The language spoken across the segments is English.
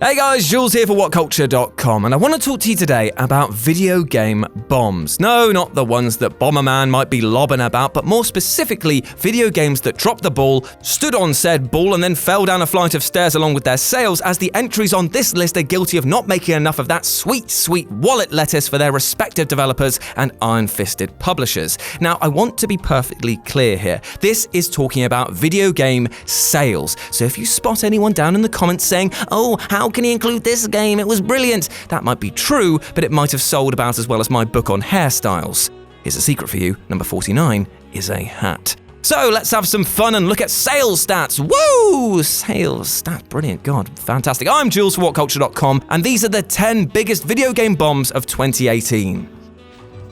Hey guys, Jules here for WhatCulture.com, and I want to talk to you today about video game bombs. No, not the ones that Bomberman might be lobbing about, but more specifically, video games that dropped the ball, stood on said ball, and then fell down a flight of stairs along with their sales, as the entries on this list are guilty of not making enough of that sweet, sweet wallet lettuce for their respective developers and iron-fisted publishers. Now, I want to be perfectly clear here. This is talking about video game sales. So if you spot anyone down in the comments saying, "Oh, how can he include this game? It was brilliant," that might be true, but it might have sold about as well as my book on hairstyles. Here's a secret for you. Number 49 is a hat. So let's have some fun and look at sales stats. Woo! Sales stats, brilliant. God, fantastic. I'm Jules for WhatCulture.com, and these are the 10 biggest video game bombs of 2018.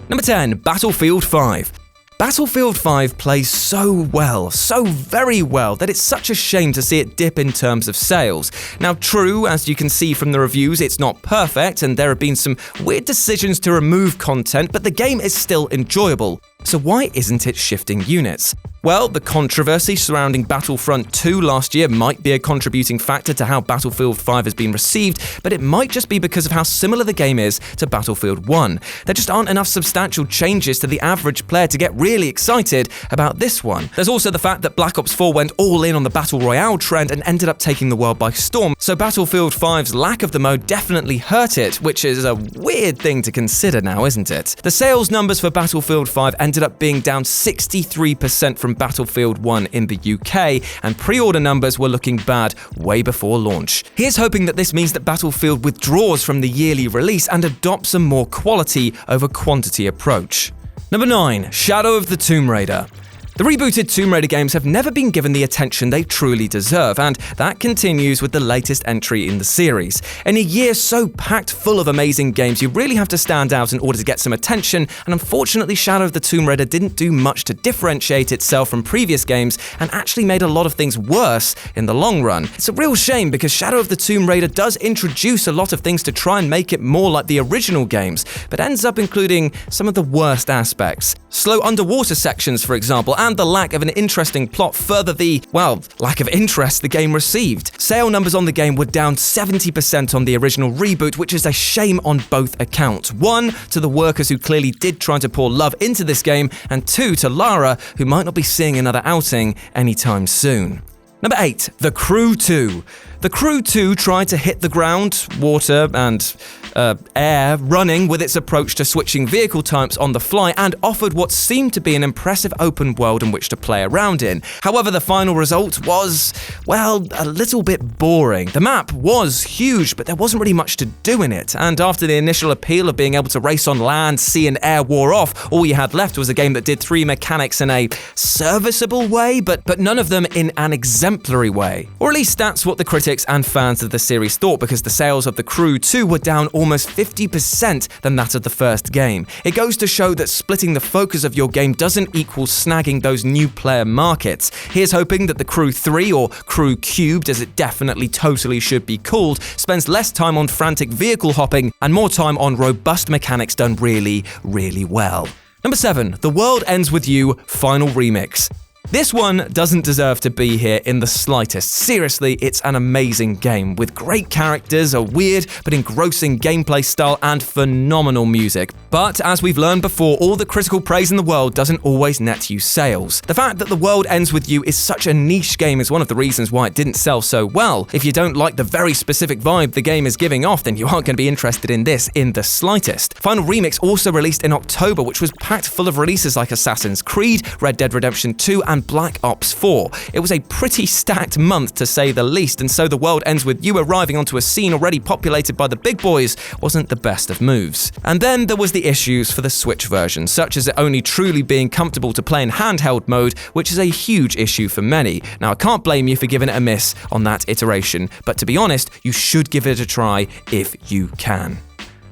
Number 10, Battlefield 5. Battlefield 5 plays so well, so very well, that it's such a shame to see it dip in terms of sales. Now, true, as you can see from the reviews, it's not perfect, and there have been some weird decisions to remove content, but the game is still enjoyable. So why isn't it shifting units? Well, the controversy surrounding Battlefront 2 last year might be a contributing factor to how Battlefield 5 has been received, but it might just be because of how similar the game is to Battlefield 1. There just aren't enough substantial changes to the average player to get really excited about this one. There's also the fact that Black Ops 4 went all in on the Battle Royale trend and ended up taking the world by storm, so Battlefield 5's lack of the mode definitely hurt it, which is a weird thing to consider now, isn't it? The sales numbers for Battlefield 5 ended up being down 63% from Battlefield 1 in the UK, and pre-order numbers were looking bad way before launch. Here's hoping that this means that Battlefield withdraws from the yearly release and adopts a more quality over quantity approach. Number 9, Shadow of the Tomb Raider. The rebooted Tomb Raider games have never been given the attention they truly deserve, and that continues with the latest entry in the series. In a year so packed full of amazing games, you really have to stand out in order to get some attention, and unfortunately Shadow of the Tomb Raider didn't do much to differentiate itself from previous games, and actually made a lot of things worse in the long run. It's a real shame because Shadow of the Tomb Raider does introduce a lot of things to try and make it more like the original games, but ends up including some of the worst aspects. Slow underwater sections, for example, and the lack of an interesting plot further the, lack of interest the game received. Sale numbers on the game were down 70% on the original reboot, which is a shame on both accounts. 1, to the workers who clearly did try to pour love into this game, and 2, to Lara, who might not be seeing another outing anytime soon. Number 8, The Crew 2. The Crew 2 tried to hit the ground, water, and air running with its approach to switching vehicle types on the fly, and offered what seemed to be an impressive open world in which to play around in. However, the final result was, a little bit boring. The map was huge, but there wasn't really much to do in it, and after the initial appeal of being able to race on land, sea and air wore off, all you had left was a game that did 3 mechanics in a serviceable way, but none of them in an exemplary way. Or at least that's what the critics and fans of the series thought, because the sales of The Crew 2 were down almost 50% than that of the first game. It goes to show that splitting the focus of your game doesn't equal snagging those new player markets. Here's hoping that The Crew 3, or Crew Cubed as it definitely totally should be called, spends less time on frantic vehicle hopping and more time on robust mechanics done really, really well. Number 7, The World Ends With You Final Remix. This one doesn't deserve to be here in the slightest. Seriously, it's an amazing game with great characters, a weird but engrossing gameplay style, and phenomenal music. But as we've learned before, all the critical praise in the world doesn't always net you sales. The fact that The World Ends With You is such a niche game is one of the reasons why it didn't sell so well. If you don't like the very specific vibe the game is giving off, then you aren't going to be interested in this in the slightest. Final Remix also released in October, which was packed full of releases like Assassin's Creed, Red Dead Redemption 2, and Black Ops 4. It was a pretty stacked month to say the least, and so The World Ends With You arriving onto a scene already populated by the big boys wasn't the best of moves. And then there was the issues for the Switch version, such as it only truly being comfortable to play in handheld mode, which is a huge issue for many. Now, I can't blame you for giving it a miss on that iteration, but to be honest, you should give it a try if you can.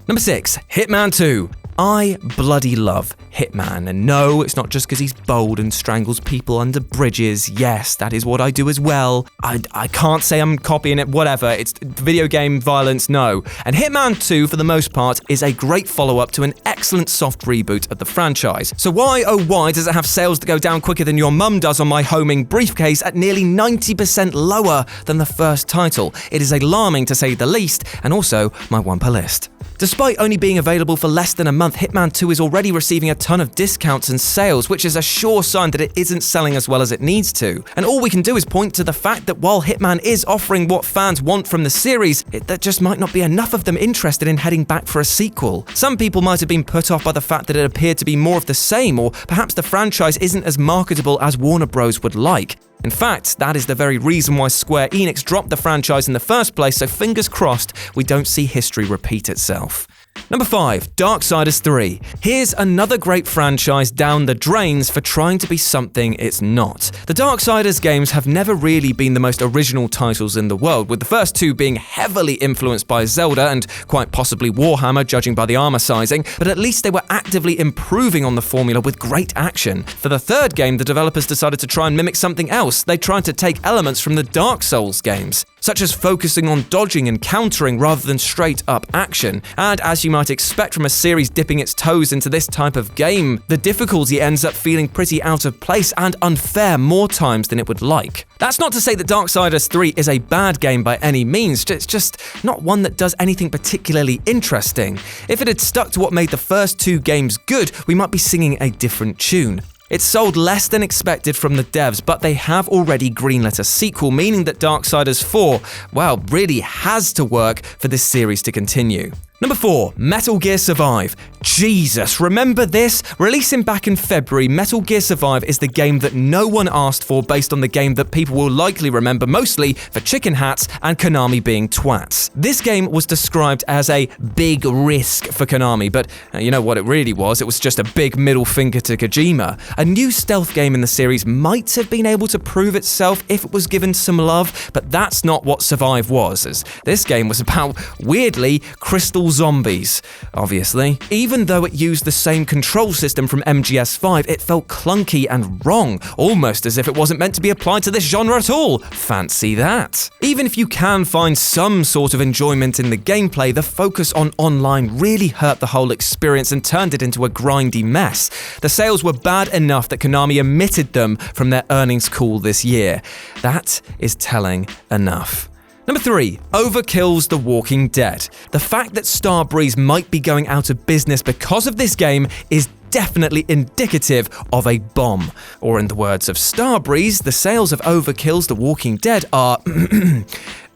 Number 6, Hitman 2. I bloody love Hitman, and no, it's not just because he's bold and strangles people under bridges. Yes, that is what I do as well. I can't say I'm copying it, whatever. It's video game violence, no. And Hitman 2, for the most part, is a great follow-up to an excellent soft reboot of the franchise. So why, oh why, does it have sales that go down quicker than your mum does on my homing briefcase at nearly 90% lower than the first title? It is alarming to say the least, and also my Wumper list. Despite only being available for less than a month, Hitman 2 is already receiving a ton of discounts and sales, which is a sure sign that it isn't selling as well as it needs to. And all we can do is point to the fact that while Hitman is offering what fans want from the series, there just might not be enough of them interested in heading back for a sequel. Some people might have been put off by the fact that it appeared to be more of the same, or perhaps the franchise isn't as marketable as Warner Bros. Would like. In fact, that is the very reason why Square Enix dropped the franchise in the first place, so fingers crossed we don't see history repeat itself. Number 5, Darksiders 3. Here's another great franchise down the drains for trying to be something it's not. The Darksiders games have never really been the most original titles in the world, with the first two being heavily influenced by Zelda and quite possibly Warhammer, judging by the armor sizing, but at least they were actively improving on the formula with great action. For the third game, the developers decided to try and mimic something else. They tried to take elements from the Dark Souls games, such as focusing on dodging and countering rather than straight-up action. And as you might expect from a series dipping its toes into this type of game, the difficulty ends up feeling pretty out of place and unfair more times than it would like. That's not to say that Darksiders 3 is a bad game by any means, it's just not one that does anything particularly interesting. If it had stuck to what made the first two games good, we might be singing a different tune. It sold less than expected from the devs, but they have already greenlit a sequel, meaning that Darksiders 4, well, really has to work for this series to continue. Number 4, Metal Gear Survive. Jesus, remember this? Releasing back in February, Metal Gear Survive is the game that no one asked for based on the game that people will likely remember mostly for chicken hats and Konami being twats. This game was described as a big risk for Konami, but you know what it really was? It was just a big middle finger to Kojima. A new stealth game in the series might have been able to prove itself if it was given some love, but that's not what Survive was, as this game was about, weirdly, crystal zombies, obviously. Even though it used the same control system from MGS5, it felt clunky and wrong, almost as if it wasn't meant to be applied to this genre at all. Fancy that. Even if you can find some sort of enjoyment in the gameplay, the focus on online really hurt the whole experience and turned it into a grindy mess. The sales were bad enough that Konami omitted them from their earnings call this year. That is telling enough. Number 3, OVERKILL'S The Walking Dead. The fact that Starbreeze might be going out of business because of this game is definitely indicative of a bomb. Or in the words of Starbreeze, the sales of OVERKILL'S The Walking Dead are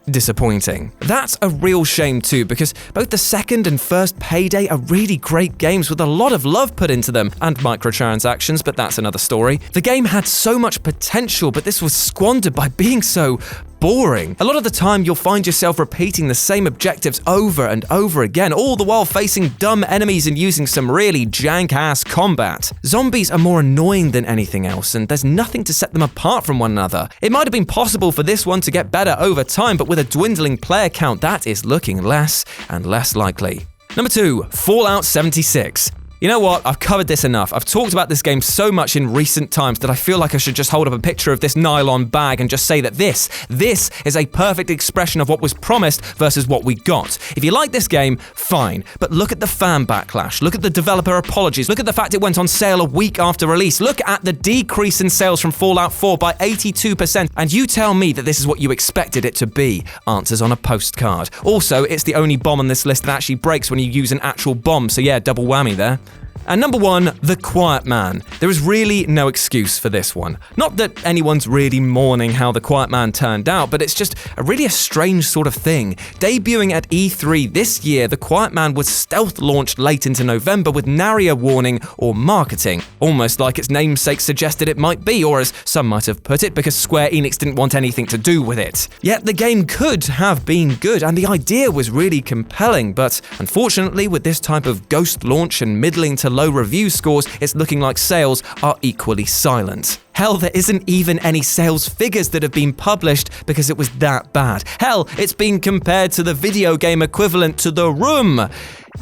disappointing. That's a real shame too, because both the second and first Payday are really great games with a lot of love put into them, and microtransactions, but that's another story. The game had so much potential, but this was squandered by being so boring. A lot of the time, you'll find yourself repeating the same objectives over and over again, all the while facing dumb enemies and using some really jank-ass combat. Zombies are more annoying than anything else, and there's nothing to set them apart from one another. It might have been possible for this one to get better over time, but with a dwindling player count, that is looking less and less likely. Number 2, Fallout 76. You know what? I've covered this enough. I've talked about this game so much in recent times that I feel like I should just hold up a picture of this nylon bag and just say that this is a perfect expression of what was promised versus what we got. If you like this game, fine, but look at the fan backlash, look at the developer apologies, look at the fact it went on sale a week after release, look at the decrease in sales from Fallout 4 by 82%, and you tell me that this is what you expected it to be. Answers on a postcard. Also, it's the only bomb on this list that actually breaks when you use an actual bomb, so yeah, double whammy there. And number 1, The Quiet Man. There is really no excuse for this one. Not that anyone's really mourning how The Quiet Man turned out, but it's just a strange sort of thing. Debuting at E3 this year, The Quiet Man was stealth launched late into November with nary a warning or marketing. Almost like its namesake suggested it might be, or as some might have put it, because Square Enix didn't want anything to do with it. Yet the game could have been good, and the idea was really compelling, but unfortunately with this type of ghost launch and middling to low review scores, it's looking like sales are equally silent. Hell, there isn't even any sales figures that have been published because it was that bad. Hell, it's being compared to the video game equivalent to The Room.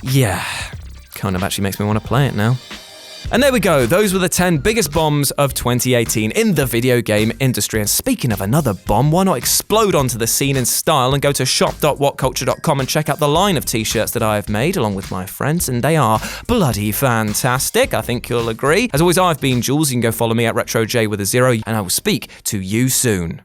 Yeah. Kind of actually makes me want to play it now. And there we go, those were the 10 biggest bombs of 2018 in the video game industry. And speaking of another bomb, why not explode onto the scene in style and go to shop.whatculture.com and check out the line of t-shirts that I have made along with my friends, and they are bloody fantastic, I think you'll agree. As always, I've been Jules. You can go follow me at RetroJ with a 0, and I will speak to you soon.